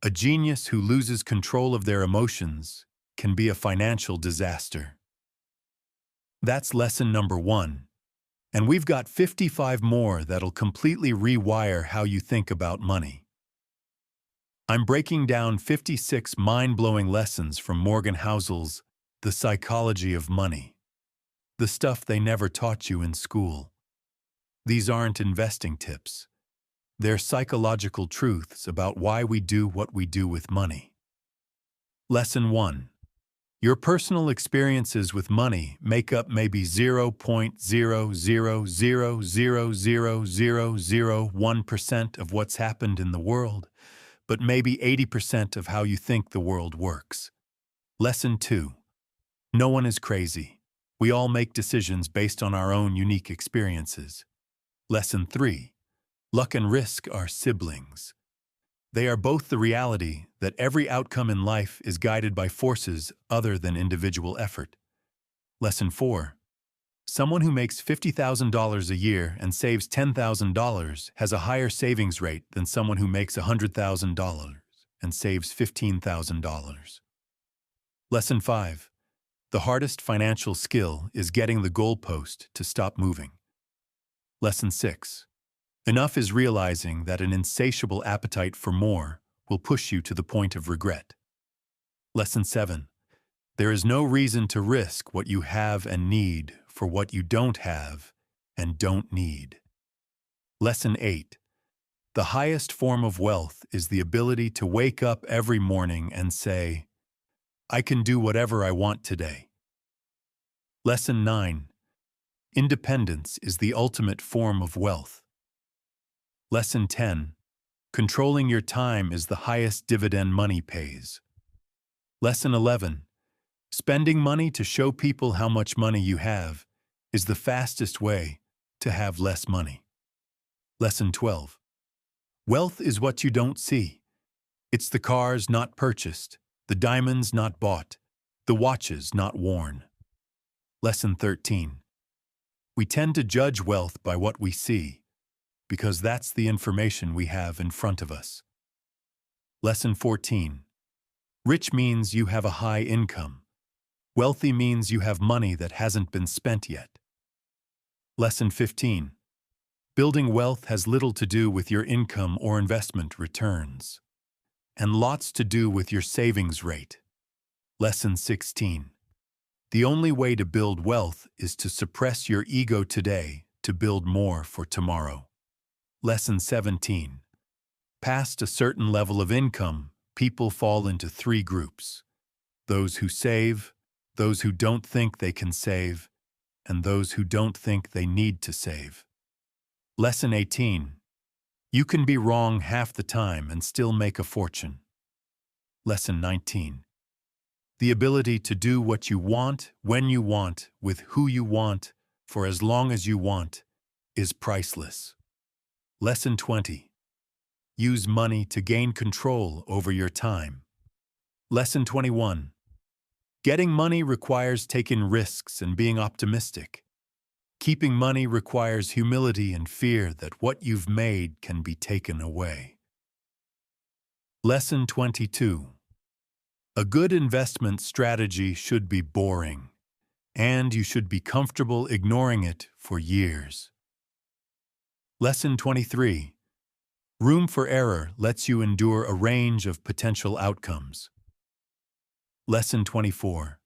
A genius who loses control of their emotions can be a financial disaster. That's lesson number 1. And we've got 55 more that'll completely rewire how you think about money. I'm breaking down 56 mind-blowing lessons from Morgan Housel's The Psychology of Money. The stuff they never taught you in school. These aren't investing tips. They're psychological truths about why we do what we do with money. Lesson 1. Your personal experiences with money make up maybe 0.000000001% of what's happened in the world, but maybe 80% of how you think the world works. Lesson 2. No one is crazy. We all make decisions based on our own unique experiences. Lesson 3. Luck and risk are siblings. They are both the reality that every outcome in life is guided by forces other than individual effort. Lesson 4. Someone who makes $50,000 a year and saves $10,000 has a higher savings rate than someone who makes $100,000 and saves $15,000. Lesson 5. The hardest financial skill is getting the goalpost to stop moving. Lesson 6. Enough is realizing that an insatiable appetite for more will push you to the point of regret. Lesson 7. There is no reason to risk what you have and need for what you don't have and don't need. Lesson 8. The highest form of wealth is the ability to wake up every morning and say, I can do whatever I want today. Lesson 9. Independence is the ultimate form of wealth. Lesson 10. Controlling your time is the highest dividend money pays. Lesson 11. Spending money to show people how much money you have is the fastest way to have less money. Lesson 12. Wealth is what you don't see. It's the cars not purchased, the diamonds not bought, the watches not worn. Lesson 13. We tend to judge wealth by what we see, because that's the information we have in front of us. Lesson 14. Rich means you have a high income. Wealthy means you have money that hasn't been spent yet. Lesson 15. Building wealth has little to do with your income or investment returns, and lots to do with your savings rate. Lesson 16. The only way to build wealth is to suppress your ego today to build more for tomorrow. Lesson 17. Past a certain level of income, people fall into 3 groups: those who save, those who don't think they can save, and those who don't think they need to save. Lesson 18. You can be wrong half the time and still make a fortune. Lesson 19. The ability to do what you want, when you want, with who you want, for as long as you want, is priceless. Lesson 20. Use money to gain control over your time. Lesson 21. Getting money requires taking risks and being optimistic. Keeping money requires humility and fear that what you've made can be taken away. Lesson 22. A good investment strategy should be boring, and you should be comfortable ignoring it for years. Lesson 23. Room for error lets you endure a range of potential outcomes. Lesson 24.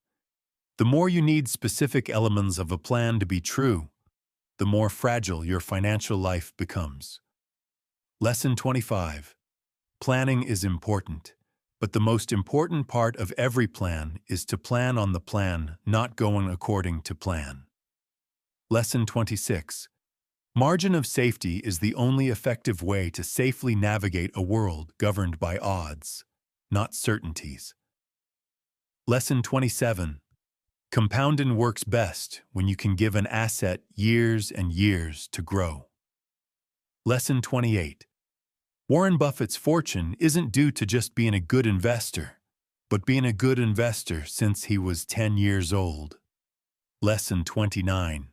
The more you need specific elements of a plan to be true, the more fragile your financial life becomes. Lesson 25. Planning is important, but the most important part of every plan is to plan on the plan not going according to plan. Lesson 26. Margin of safety is the only effective way to safely navigate a world governed by odds, not certainties. Lesson 27. Compounding works best when you can give an asset years and years to grow. Lesson 28. Warren Buffett's fortune isn't due to just being a good investor, but being a good investor since he was 10 years old. Lesson 29.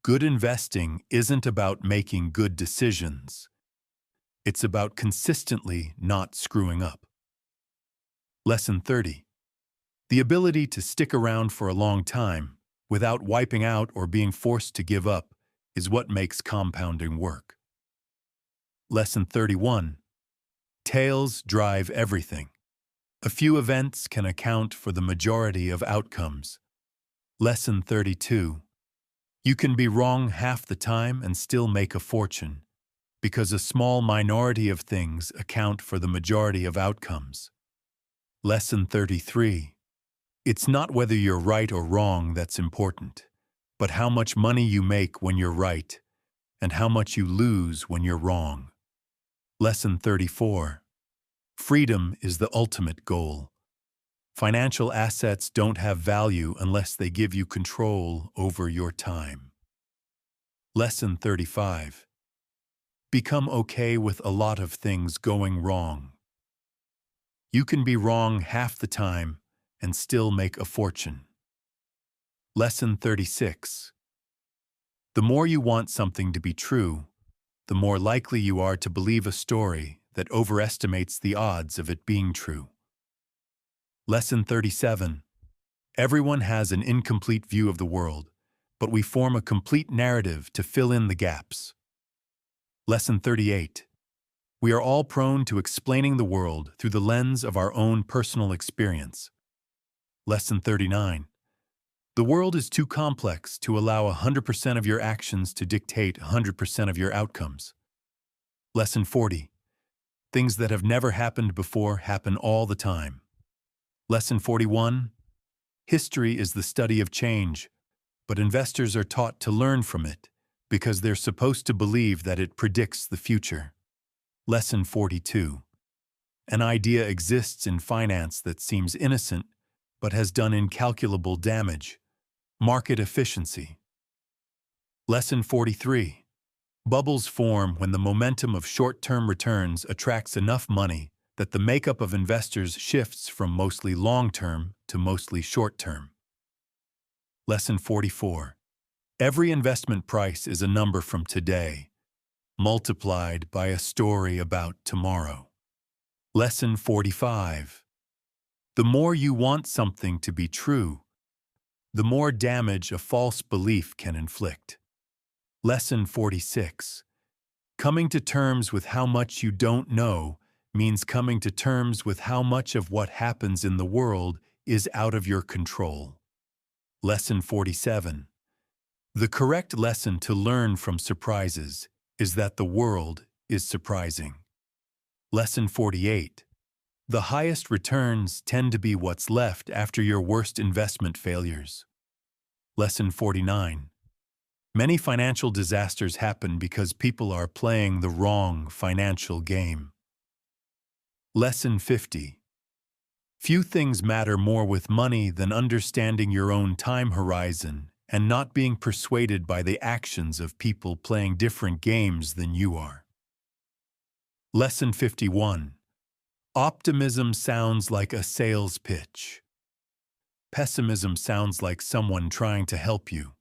Good investing isn't about making good decisions. It's about consistently not screwing up. Lesson 30. The ability to stick around for a long time, without wiping out or being forced to give up, is what makes compounding work. Lesson 31. Tails drive everything. A few events can account for the majority of outcomes. Lesson 32. You can be wrong half the time and still make a fortune, because a small minority of things account for the majority of outcomes. Lesson 33. It's not whether you're right or wrong that's important, but how much money you make when you're right, and how much you lose when you're wrong. Lesson 34. Freedom is the ultimate goal. Financial assets don't have value unless they give you control over your time. Lesson 35. Become okay with a lot of things going wrong. You can be wrong half the time and still make a fortune. Lesson 36. The more you want something to be true, the more likely you are to believe a story that overestimates the odds of it being true. Lesson 37. Everyone has an incomplete view of the world, but we form a complete narrative to fill in the gaps. Lesson 38. We are all prone to explaining the world through the lens of our own personal experience. Lesson 39. The world is too complex to allow 100% of your actions to dictate 100% of your outcomes. Lesson 40. Things that have never happened before happen all the time. Lesson 41. History is the study of change, but investors are taught to learn from it because they're supposed to believe that it predicts the future. Lesson 42. An idea exists in finance that seems innocent but has done incalculable damage. Market efficiency. Lesson 43. Bubbles form when the momentum of short-term returns attracts enough money that the makeup of investors shifts from mostly long-term to mostly short-term. Lesson 44. Every investment price is a number from today, multiplied by a story about tomorrow. Lesson 45. The more you want something to be true, the more damage a false belief can inflict. Lesson 46. Coming to terms with how much you don't know means coming to terms with how much of what happens in the world is out of your control. Lesson 47. The correct lesson to learn from surprises is that the world is surprising. Lesson 48. The highest returns tend to be what's left after your worst investment failures. Lesson 49. Many financial disasters happen because people are playing the wrong financial game. Lesson 50. Few things matter more with money than understanding your own time horizon and not being persuaded by the actions of people playing different games than you are. Lesson 51. Optimism sounds like a sales pitch. Pessimism sounds like someone trying to help you.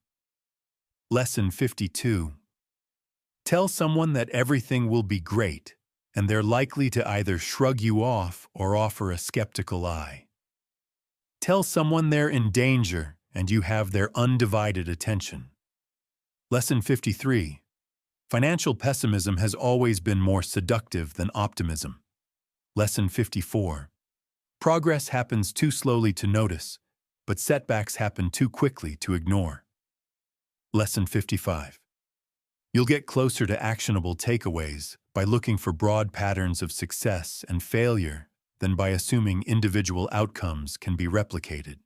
Lesson 52. Tell someone that everything will be great, and they're likely to either shrug you off or offer a skeptical eye. Tell someone they're in danger, and you have their undivided attention. Lesson 53. Financial pessimism has always been more seductive than optimism. Lesson 54. Progress happens too slowly to notice, but setbacks happen too quickly to ignore. Lesson 55. You'll get closer to actionable takeaways by looking for broad patterns of success and failure than by assuming individual outcomes can be replicated.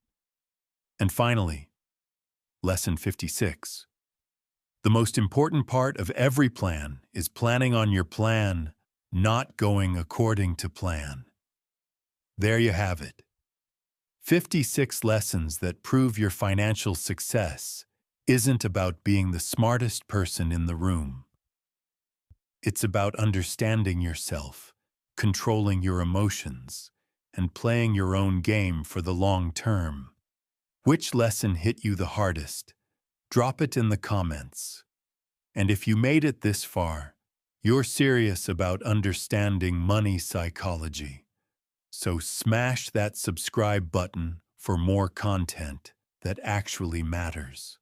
And finally, Lesson 56. The most important part of every plan is planning on your plan, not going according to plan. There you have it. 56 lessons that prove your financial success isn't about being the smartest person in the room. It's about understanding yourself, controlling your emotions, and playing your own game for the long term. Which lesson hit you the hardest? Drop it in the comments. And if you made it this far, you're serious about understanding money psychology. So smash that subscribe button for more content that actually matters.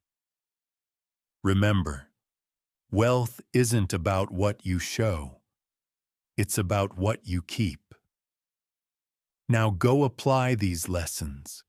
Remember, wealth isn't about what you show. It's about what you keep. Now go apply these lessons.